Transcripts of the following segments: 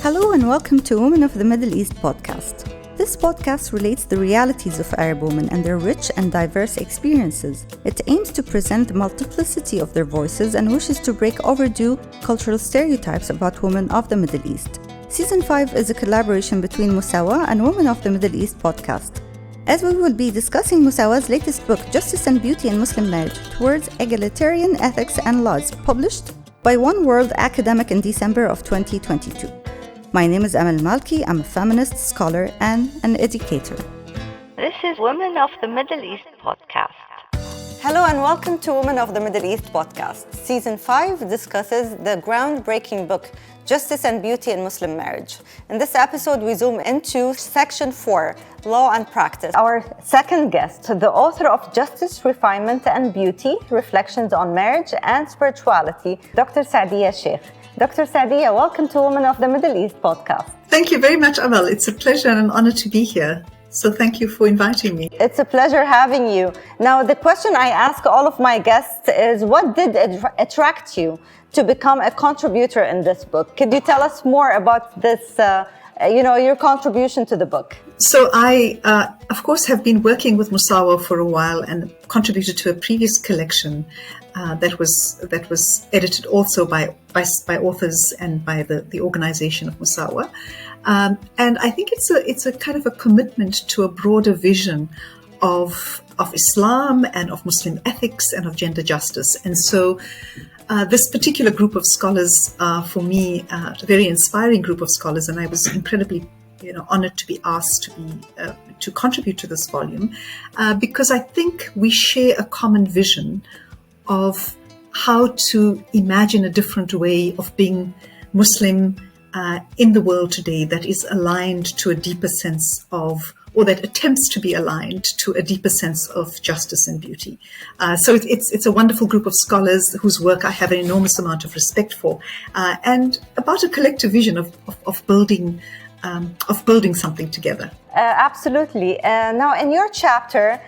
Hello and welcome to Women of the Middle East podcast. This podcast relates the realities of Arab women and their rich and diverse experiences. It aims to present the multiplicity of their voices and wishes to break overdue cultural stereotypes about women of the Middle East. Season 5 is a collaboration between Musawah and Women of the Middle East podcast. As we will be discussing Musawah's latest book, Justice and Beauty in Muslim Marriage Towards Egalitarian Ethics and Laws, published by One World Academic in December of 2022. My name is Amal Malki. I'm a feminist, scholar, and an educator. This is Women of the Middle East podcast. Hello and welcome to Women of the Middle East podcast. Season 5 discusses the groundbreaking book, Justice and Beauty in Muslim Marriage. In this episode, we zoom into Section 4, Law and Practice. Our second guest, the author of Justice, Refinement and Beauty, Reflections on Marriage and Spirituality, Dr. Saadiyya Shaikh. Dr. Saadiyya, welcome to Women of the Middle East podcast. Thank you very much, Amal. It's a pleasure and an honor to be here. So thank you for inviting me. It's a pleasure having you. Now, the question I ask all of my guests is, what did attract you to become a contributor in this book? Could you tell us more about this, your contribution to the book? So I, of course, have been working with Musawah for a while and contributed to a previous collection that was edited also by authors and by the organization of Musawah. And I think it's a kind of a commitment to a broader vision of Islam and of Muslim ethics and of gender justice. And so this particular group of scholars are, for me, a very inspiring group of scholars, and I was incredibly honored to be asked to contribute to this volume because I think we share a common vision of how to imagine a different way of being Muslim in the world today that is aligned to a deeper sense of, or that attempts to be aligned to a deeper sense of justice and beauty. So it's a wonderful group of scholars whose work I have an enormous amount of respect for, and about a collective vision of building something together. Absolutely. Now, in your chapter,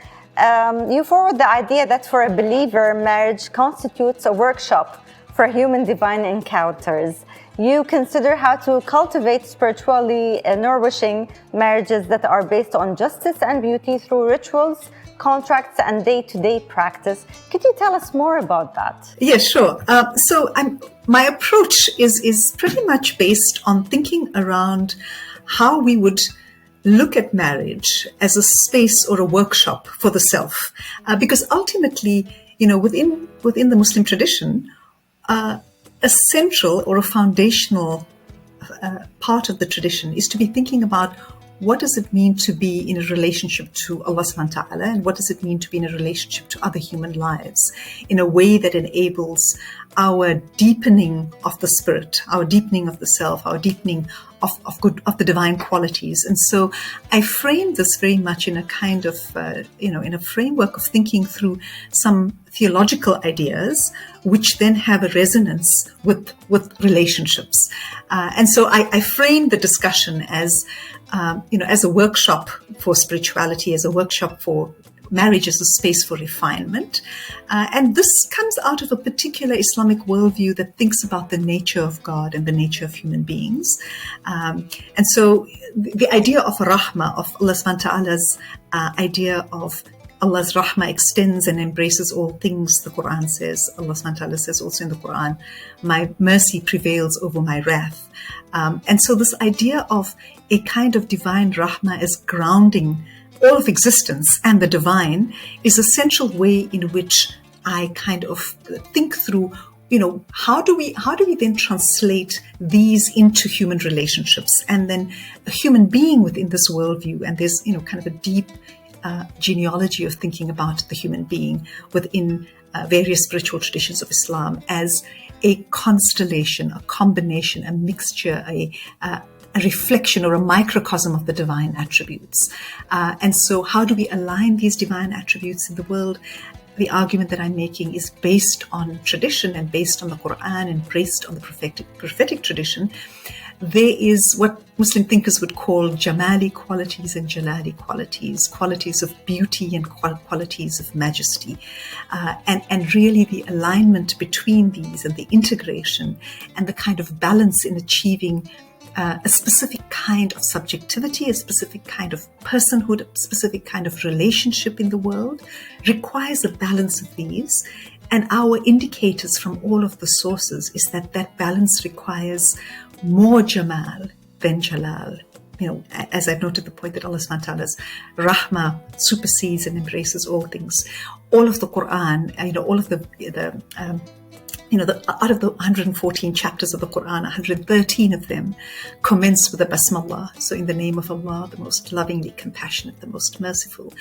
you forward the idea that for a believer, marriage constitutes a workshop for human divine encounters. You consider how to cultivate spiritually nourishing marriages that are based on justice and beauty through rituals, contracts, and day-to-day practice. Could you tell us more about that? Yeah, sure. My approach is pretty much based on thinking around how we would look at marriage as a space or a workshop for the self, because ultimately, within the Muslim tradition, a central or a foundational part of the tradition is to be thinking about what does it mean to be in a relationship to Allah subhanahu wa ta'ala, and what does it mean to be in a relationship to other human lives in a way that enables our deepening of the spirit, our deepening of the self, our deepening of the divine qualities. And so I framed this very much in a kind of, in a framework of thinking through some theological ideas, which then have a resonance with relationships. And so I framed the discussion as a workshop for spirituality, as a workshop for marriage as a space for refinement. And this comes out of a particular Islamic worldview that thinks about the nature of God and the nature of human beings. And so the idea of rahmah, of Allah subhanahu wa ta'ala's idea of Allah's rahmah extends and embraces all things, the Quran says. Allah subhanahu wa ta'ala says also in the Quran, my mercy prevails over my wrath. And so this idea of a kind of divine rahmah as grounding all of existence and the divine is a central way in which I kind of think through, how do we then translate these into human relationships, and then a human being within this worldview. And there's, kind of a deep genealogy of thinking about the human being within various spiritual traditions of Islam as a constellation, a combination, a mixture, a reflection or a microcosm of the divine attributes. And so how do we align these divine attributes in the world? The argument that I'm making is based on tradition and based on the Quran and based on the prophetic tradition. There is what Muslim thinkers would call jamali qualities and jalali qualities, qualities of beauty and qualities of majesty. And really the alignment between these and the integration and the kind of balance in achieving a specific kind of subjectivity, a specific kind of personhood, a specific kind of relationship in the world, requires a balance of these. And our indicators from all of the sources is that that balance requires more Jamal than Jalal. You know, as I've noted the point that Allah subhanahu wa ta'ala's rahmah supersedes and embraces all things. All of the Quran, all of out of the 114 chapters of the Quran, 113 of them commence with the Basmallah. So in the name of Allah, the most lovingly compassionate, the most merciful.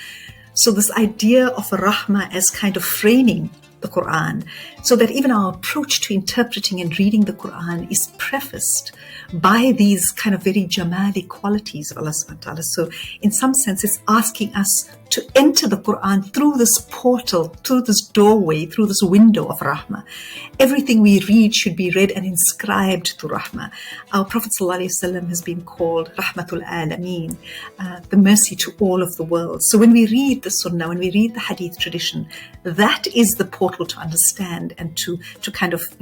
So this idea of rahmah as kind of framing the Quran, so that even our approach to interpreting and reading the Quran is prefaced by these kind of very jamali qualities of Allah subhanahu wa ta'ala. So in some sense, it's asking us to enter the Quran through this portal, through this doorway, through this window of rahmah. Everything we read should be read and inscribed to rahmah. Our Prophet ﷺ has been called Rahmatul Alameen, the mercy to all of the world. So when we read the Sunnah, when we read the Hadith tradition, that is the portal to understand and to kind of,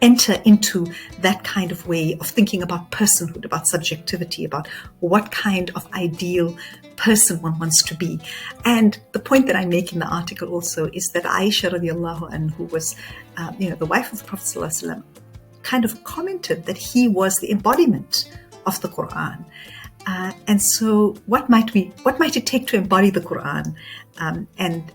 enter into that kind of way of thinking about personhood, about subjectivity, about what kind of ideal person one wants to be. And the point that I make in the article also is that Aisha radiallahu anha, who was, the wife of the Prophet sallallahu alaihi wasallam, kind of commented that he was the embodiment of the Quran. And so what might it take to embody the Quran? And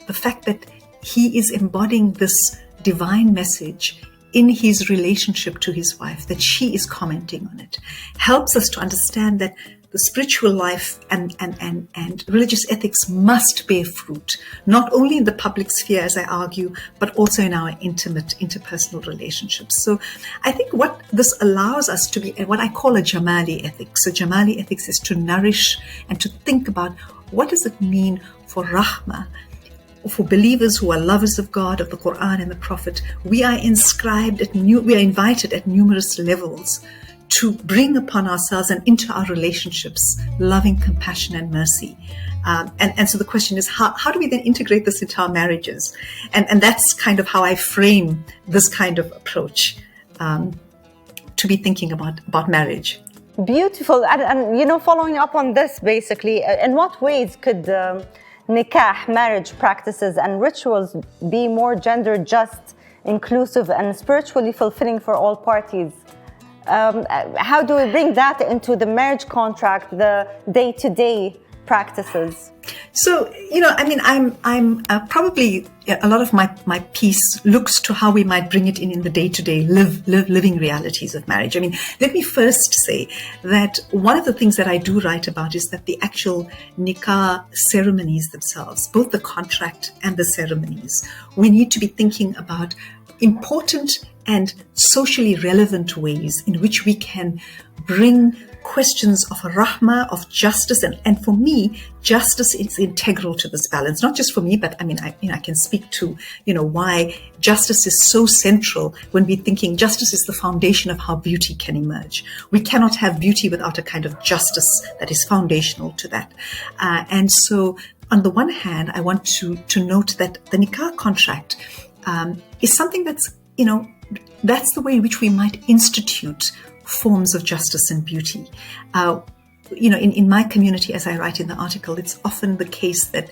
the fact that he is embodying this divine message in his relationship to his wife, that she is commenting on it, helps us to understand that the spiritual life and religious ethics must bear fruit, not only in the public sphere, as I argue, but also in our intimate, interpersonal relationships. So I think what this allows us to be, what I call a Jamali ethics. So Jamali ethics is to nourish and to think about what does it mean for rahmah, for believers who are lovers of God, of the Quran and the Prophet. We are invited at numerous levels to bring upon ourselves and into our relationships loving compassion and mercy. And so the question is, how do we then integrate this into our marriages? And that's kind of how I frame this kind of approach to be thinking about marriage. Beautiful. And following up on this, basically, in what ways could nikah, marriage practices and rituals be more gender just, inclusive and spiritually fulfilling for all parties? How do we bring that into the marriage contract, the day-to-day practices? So, I'm probably a lot of my piece looks to how we might bring it in the day-to-day living realities of marriage. Let me first say that one of the things that I do write about is that the actual nikah ceremonies themselves, both the contract and the ceremonies, we need to be thinking about important and socially relevant ways in which we can bring questions of rahmah, of justice, and for me, justice is integral to this balance. Not just for me, but I can speak to why justice is so central when we're thinking justice is the foundation of how beauty can emerge. We cannot have beauty without a kind of justice that is foundational to that. And so, on the one hand, I want to note that the nikah contract is something that's that's the way in which we might institute forms of justice and beauty. In my community, as I write in the article, it's often the case that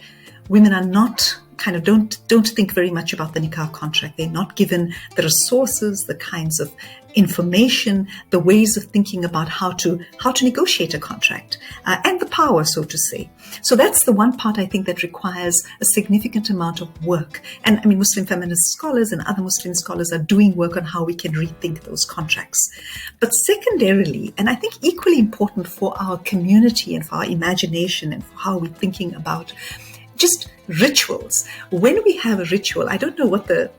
women are not don't think very much about the nikah contract. They're not given the resources, the kinds of information, the ways of thinking about how to negotiate a contract, and the power, so to say. So that's the one part I think that requires a significant amount of work. And Muslim feminist scholars and other Muslim scholars are doing work on how we can rethink those contracts. But secondarily, and I think equally important for our community and for our imagination and for how we're thinking about just rituals. When we have a ritual, I don't know what the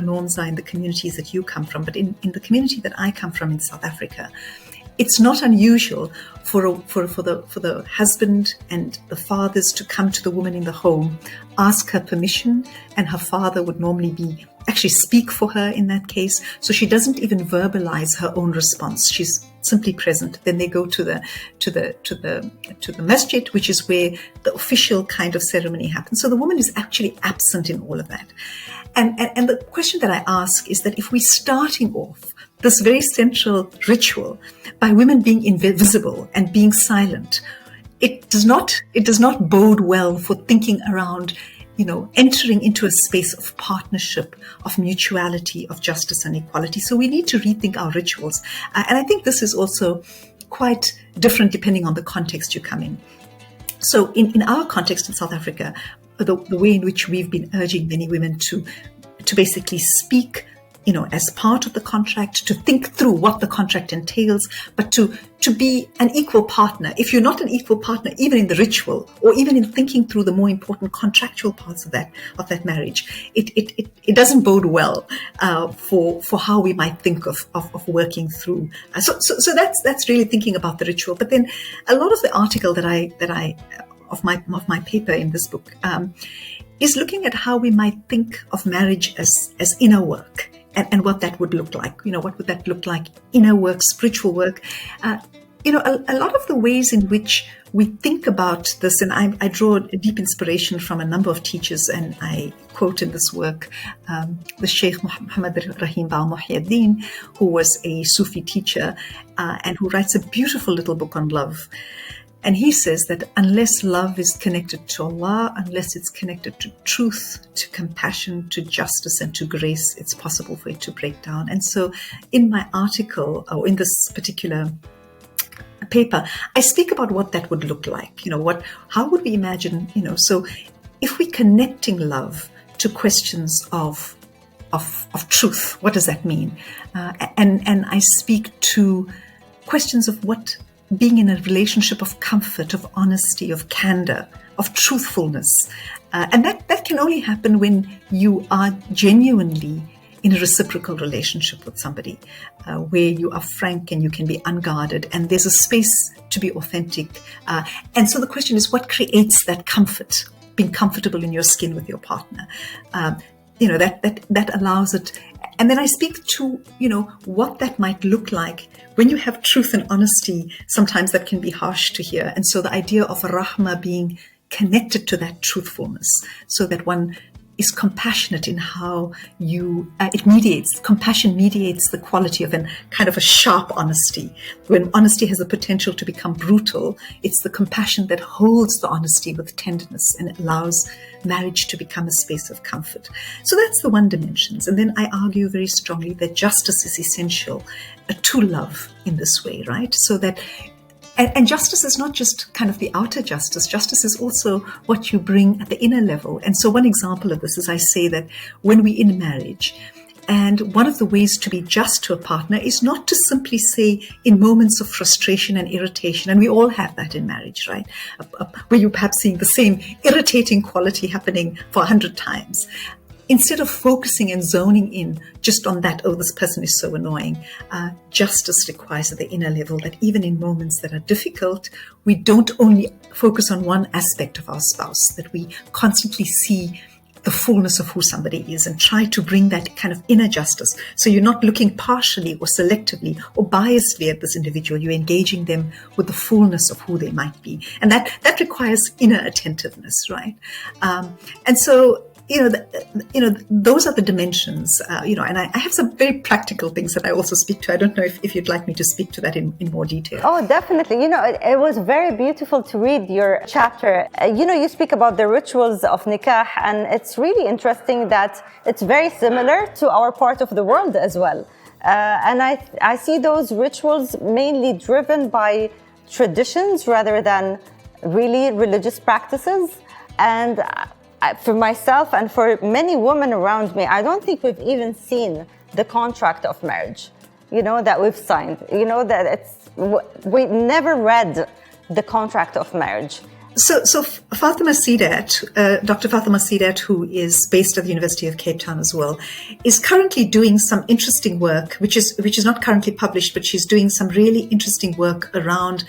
norms are in the communities that you come from, but in the community that I come from in South Africa, it's not unusual for the husband and the fathers to come to the woman in the home, ask her permission, and her father would normally actually speak for her in that case. So she doesn't even verbalize her own response. She's simply present. Then they go to the masjid, which is where the official kind of ceremony happens. So the woman is actually absent in all of that. And the question that I ask is that if we're starting off this very central ritual by women being invisible and being silent, it does not bode well for thinking around, entering into a space of partnership, of mutuality, of justice and equality. So we need to rethink our rituals. And I think this is also quite different depending on the context you come in. So in our context in South Africa, the way in which we've been urging many women to basically speak, as part of the contract, to think through what the contract entails, but to be an equal partner. If you're not an equal partner, even in the ritual or even in thinking through the more important contractual parts of that marriage, it doesn't bode well for how we might think of working through. So that's really thinking about the ritual. But then a lot of the article that I of my paper in this book is looking at how we might think of marriage as inner work. And what that would look like, what would that look like? Inner work, spiritual work. A lot of the ways in which we think about this, and I draw a deep inspiration from a number of teachers, and I quote in this work the Shaikh Muhammad Rahim Ba Muhyiddin, who was a Sufi teacher and who writes a beautiful little book on love. And he says that unless love is connected to Allah, unless it's connected to truth, to compassion, to justice, and to grace, it's possible for it to break down. And so in my article, or in this particular paper, I speak about what that would look like. How would we imagine, so if we're connecting love to questions of truth, what does that mean? And I speak to questions of what being in a relationship of comfort, of honesty, of candor, of truthfulness. And that can only happen when you are genuinely in a reciprocal relationship with somebody, where you are frank and you can be unguarded and there's a space to be authentic. And so the question is, what creates that comfort, being comfortable in your skin with your partner? That allows it. And then I speak to, what that might look like when you have truth and honesty. Sometimes that can be harsh to hear. And so the idea of rahma being connected to that truthfulness, so that one is compassionate in how compassion mediates the quality of a kind of a sharp honesty. When honesty has the potential to become brutal, it's the compassion that holds the honesty with tenderness and allows marriage to become a space of comfort. So that's the one dimension. And then I argue very strongly that justice is essential to love in this way, right? So that And justice is not just kind of the outer justice. Justice is also what you bring at the inner level. And so one example of this is I say that when we're in marriage, and one of the ways to be just to a partner is not to simply say in moments of frustration and irritation, and we all have that in marriage, right? Where you're perhaps seeing the same irritating quality happening for 100 times. Instead of focusing and zoning in just on that, this person is so annoying, justice requires at the inner level that even in moments that are difficult, we don't only focus on one aspect of our spouse, that we constantly see the fullness of who somebody is and try to bring that kind of inner justice. So you're not looking partially or selectively or biasedly at this individual. You're engaging them with the fullness of who they might be. And that requires inner attentiveness, right? And so, those are the dimensions, and I have some very practical things that I also speak to. I don't know if you'd like me to speak to that in more detail. Oh, definitely. It was very beautiful to read your chapter. You speak about the rituals of nikah, and it's really interesting that it's very similar to our part of the world as well. And I see those rituals mainly driven by traditions rather than really religious practices. And for myself and for many women around me, I don't think we've even seen the contract of marriage, that we've signed, that we've never read the contract of marriage. So Fatima Sidat, Dr. Fatima Sidat, who is based at the University of Cape Town as well, is currently doing some interesting work, which is not currently published, but she's doing some really interesting work around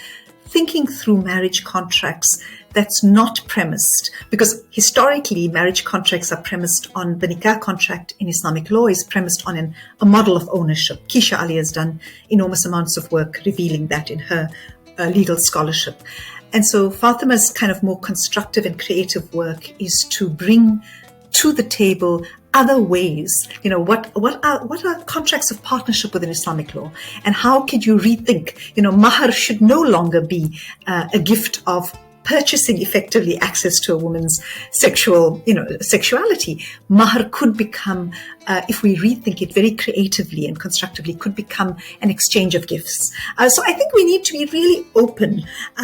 thinking through marriage contracts that's not premised, because historically marriage contracts are premised on, the nikah contract in Islamic law is premised on a model of ownership. Keisha Ali has done enormous amounts of work revealing that in her legal scholarship. And so Fatima's kind of more constructive and creative work is to bring to the table other ways? What are contracts of partnership within Islamic law, and how could you rethink? Mahar should no longer be a gift of purchasing effectively access to a woman's sexuality. Mahar could become, if we rethink it very creatively and constructively, could become an exchange of gifts. So I think we need to be really open.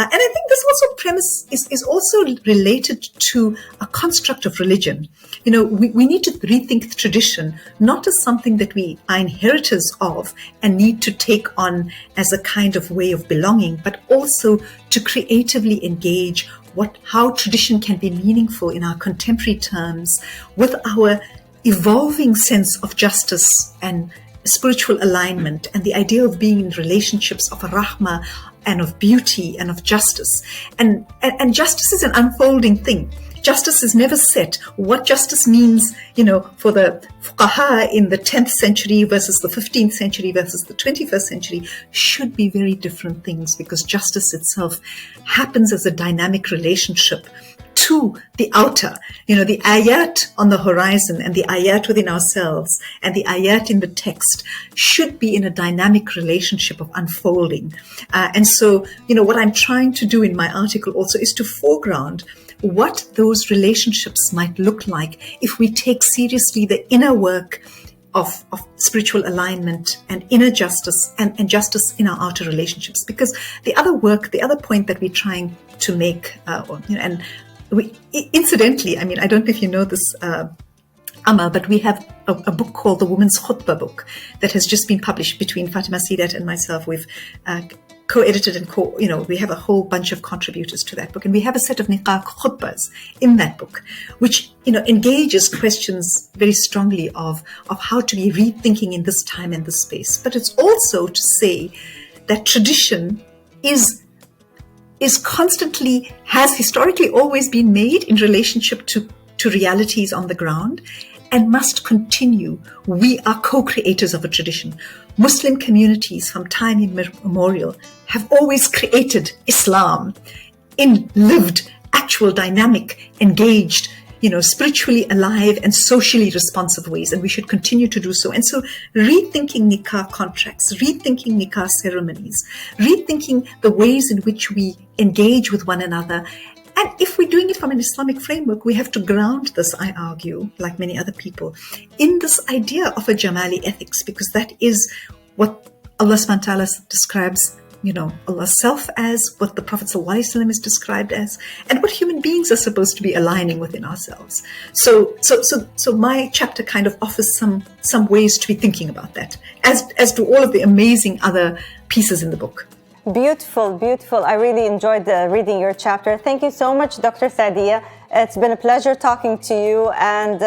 And I think this also premise is also related to a construct of religion. We need to rethink tradition, not as something that we are inheritors of and need to take on as a kind of way of belonging, but also to creatively engage how tradition can be meaningful in our contemporary terms with our evolving sense of justice and spiritual alignment and the idea of being in relationships of rahmah and of beauty and of justice. And justice is an unfolding thing. Justice is never set. What justice means, for the fuqaha in the 10th century versus the 15th century versus the 21st century should be very different things, because justice itself happens as a dynamic relationship to the outer, the ayat on the horizon and the ayat within ourselves and the ayat in the text should be in a dynamic relationship of unfolding. And so, what I'm trying to do in my article also is to foreground what those relationships might look like if we take seriously the inner work of spiritual alignment and inner justice and justice in our outer relationships. Because the other point that we're trying to make, incidentally, I don't know if you know this, Amal, but we have a book called the Women's Khutbah book that has just been published between Fatima Sidat and myself. We've co-edited and we have a whole bunch of contributors to that book. And we have a set of niqah khutbahs in that book, which, engages questions very strongly of how to be rethinking in this time and this space. But it's also to say that tradition has historically always been made in relationship to realities on the ground and must continue. We are co-creators of a tradition. Muslim communities from time immemorial have always created Islam in lived, actual, dynamic, engaged, spiritually alive and socially responsive ways, and we should continue to do so. And so rethinking nikah contracts, rethinking nikah ceremonies, rethinking the ways in which we engage with one another. And if we're doing it from an Islamic framework, we have to ground this, I argue, like many other people, in this idea of a Jamali ethics, because that is what Allah subhanahu wa ta'ala describes, Allah's self as, what the Prophet ﷺ is described as, and what human beings are supposed to be aligning within ourselves. So my chapter kind of offers some ways to be thinking about that, as do all of the amazing other pieces in the book. Beautiful, beautiful. I really enjoyed reading your chapter. Thank you so much, Dr. Sadia. It's been a pleasure talking to you, and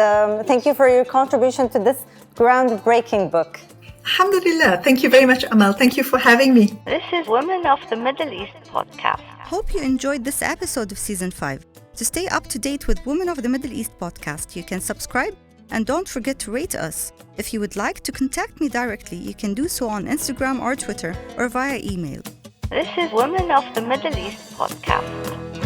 thank you for your contribution to this groundbreaking book. Alhamdulillah. Thank you very much, Amal. Thank you for having me. This is Women of the Middle East podcast. Hope you enjoyed this episode of Season 5. To stay up to date with Women of the Middle East podcast, you can subscribe and don't forget to rate us. If you would like to contact me directly, you can do so on Instagram or Twitter or via email. This is Women of the Middle East podcast.